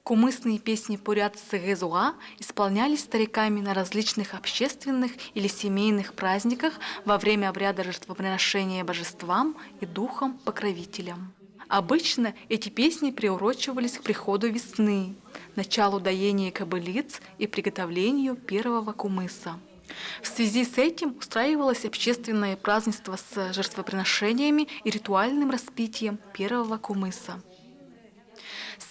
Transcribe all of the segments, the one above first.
Кумысные песни Пурят Сыгызуа исполнялись стариками на различных общественных или семейных праздниках во время обряда жертвоприношения божествам и духам-покровителям. Обычно эти песни приурочивались к приходу весны, началу доения кобылиц и приготовлению первого кумыса. В связи с этим устраивалось общественное празднество с жертвоприношениями и ритуальным распитием первого кумыса.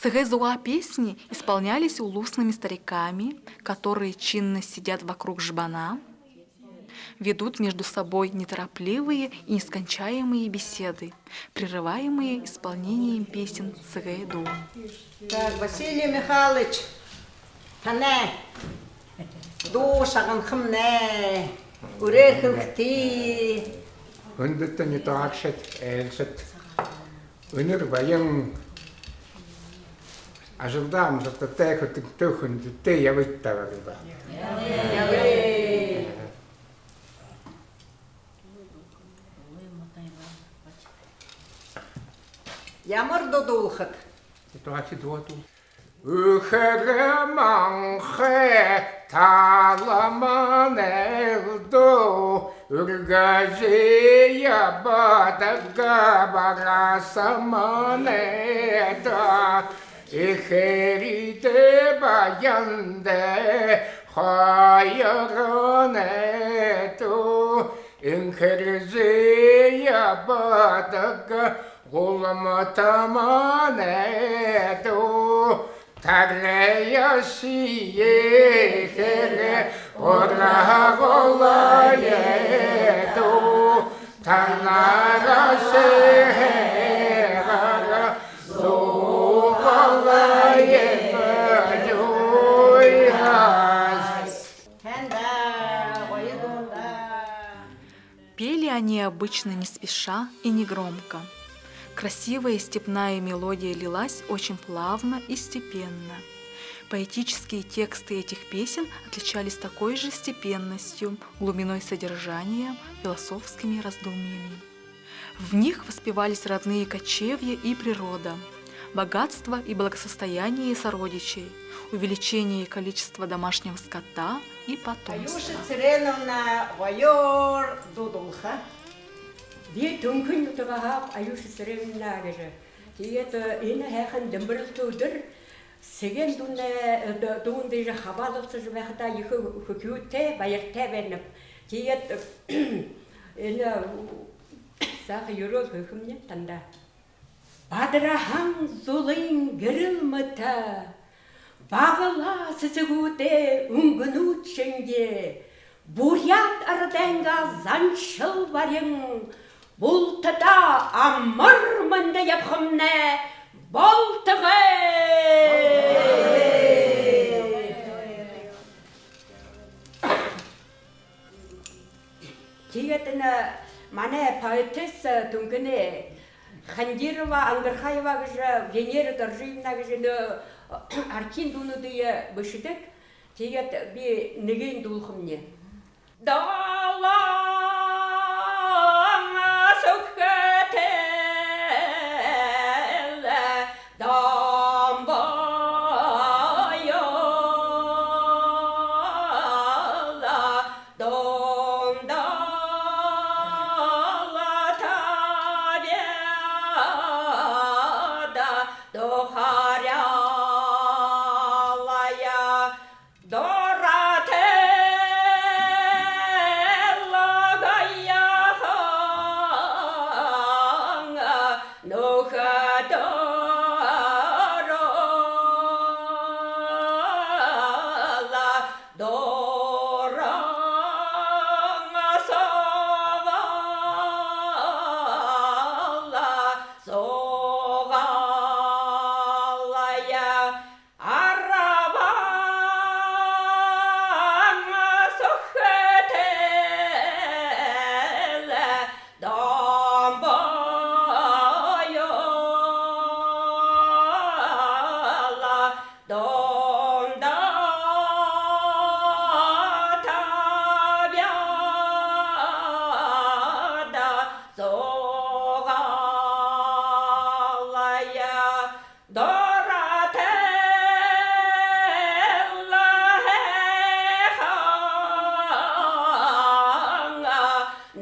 Сыгызуа песни исполнялись улусными стариками, которые чинно сидят вокруг жбана, ведут между собой неторопливые и нескончаемые беседы, прерываемые исполнением песен Сыгайду. Так, Василий Михайлович, тане, душаган хмне, урехилхти. Үндэтэ не таакшат, эльсат. Үнэр баян ажылдаам сатта тэхот төхөн тэ явыттава гиба. Ямар додулхат. Таачи дуату. Ухэрэманхэ таламанэлдо ургажия бадага барасаманэда ихэридэ баяндэ хайяранэдо инхэрзия бадага Гуламатаманэдо Тарэясиехэрэ Ораголаедо Танарасэхэрэ Зугалаедо. Пели они обычно не спеша и не громко. Красивая степная мелодия лилась очень плавно и степенно. Поэтические тексты этих песен отличались такой же степенностью, глубиной содержания, философскими раздумьями. В них воспевались родные кочевья и природа, богатство и благосостояние сородичей, увеличение количества домашнего скота и потомства. Аюша Цыреновна, вайор додулха. Би дүнхэн утгаав аюуш сэрэмнаа гэж. Тэгээд энэ хайхан дэмбэрэлт өдөр сэген дүүн дээр хаваалцаж байхдаа их хөвгүйтэй баяртай байна. Тэгээд энэ сах ерөөл хөхмний танда. Бадрахан зулын гэрэлмэта багала сэцгүүдэ өнгөнүүд шингээ бурят арденга заншил барин Бултата амар манда япхамне болтыгэ. Тэгээд манай поэтесс дүнгэнэ Хандирова Ангархаева гэж Венера Доржиевна гэж арчин дүүнүүдийг бишдэг. Тэгээд би нэгийн дуулахмне. Дала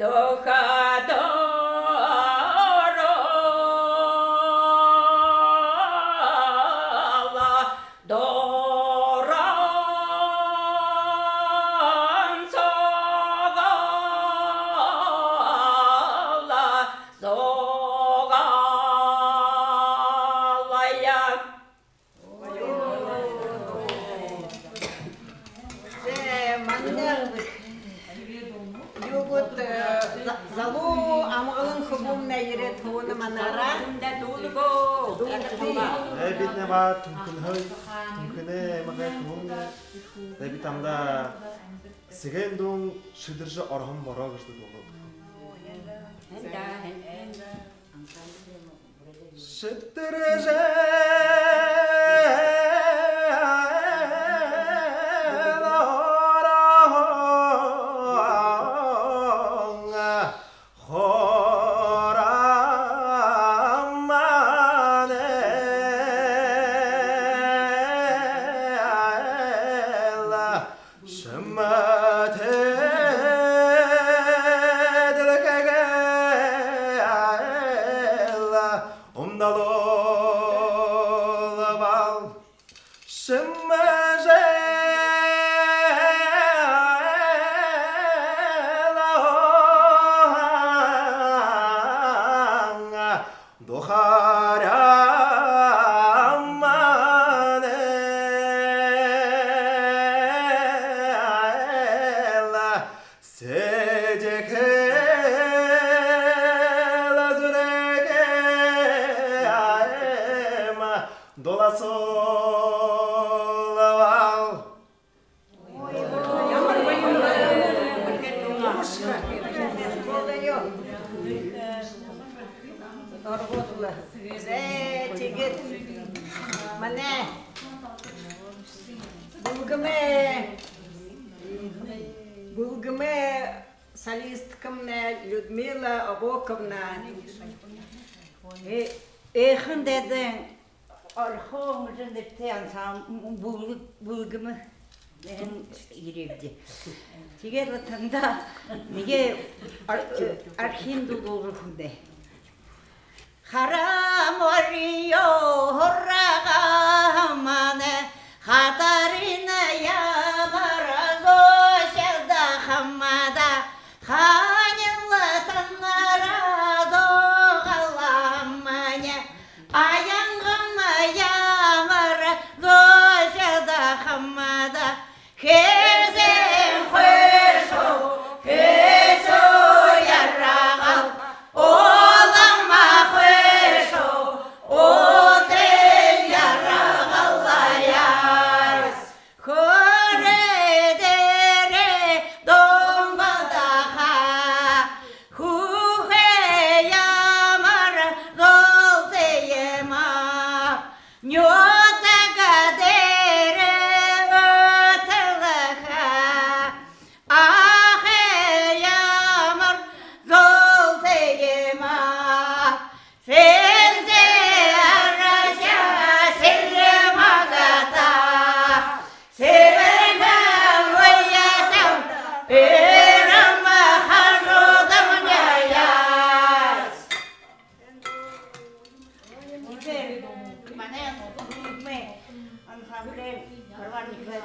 Dokadorla doran sogala sogalaya. Манне югут залу амгалын хубумна ирет хуна манара. Bunda dulgo. Бид нава түнхнэ магэ түнэ бид тамда сэгэндун шидэрж орхон бороо гэж дуулаа. Шидэрж Орготла. Тигет. Мане. Булгаме солисткамна Людмила Абоковна. Ehun dedin, arxoğumuzun da teyansam bulgumu girevdi. Tiger vatanda nige arxin doluğunda. Haram oriyo horragamane hatarina yağara goşevda hamada hanin vatanlara doğalamane ayangama yağara goşevda hamada Kezen hoşo keso yarragal olama hoşo otel yarragallayas Kore dere dombadaha huhe yamar zoldeyema Nyota kadere ötelaha ahe yamar zoldeyema Sende arasha sirre magata Sevena vayatam erama harrodam nyayas Mana me ansamble parvar nikle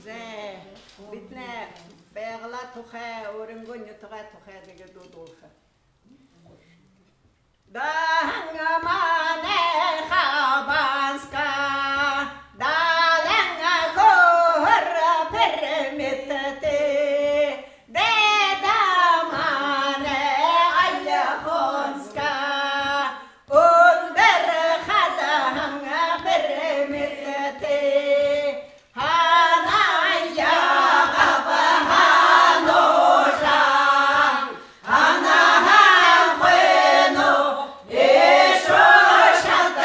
Ze bitne beğla tuha oringo nyutuğa tuha dige dudulha. Dangamane khabanska dalenga kohra permitete dedamane ayakhonska under khadanga permitete hanaya gabahanosha hanahan bueno esho shata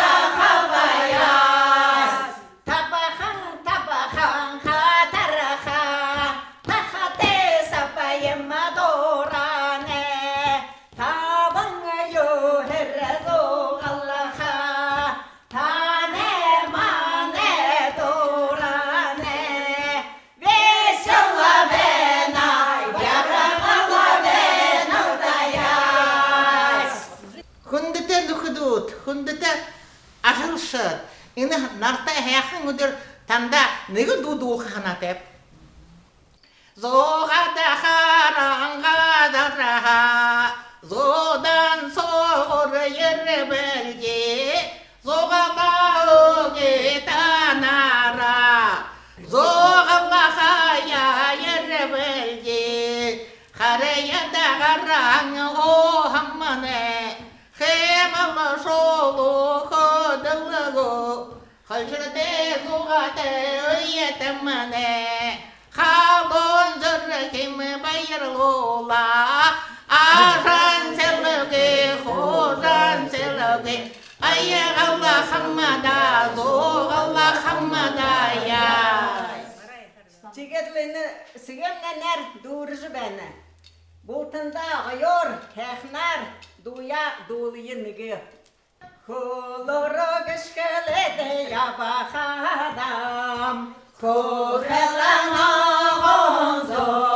Ini narta hekin udur tanda nege dudu hanatep. Zoga da haranga da raha, zodan sor yere belge, zoga baoge tanara, zoga bahaya yere belge, haraya da garang o hammane, khema solo khodalago, khalshade zoga te yetemane. Halon zırrıkım bayırlıla Aran selüge, horan selüge Ayy Allah hammada, zor Allah hammada ya Çiğetlini sigemneler durucu beni. Bultunda ağıyor kehner duya duluyu nigi. Kuluru gışkılede yabak adam. Kuhelana gonzo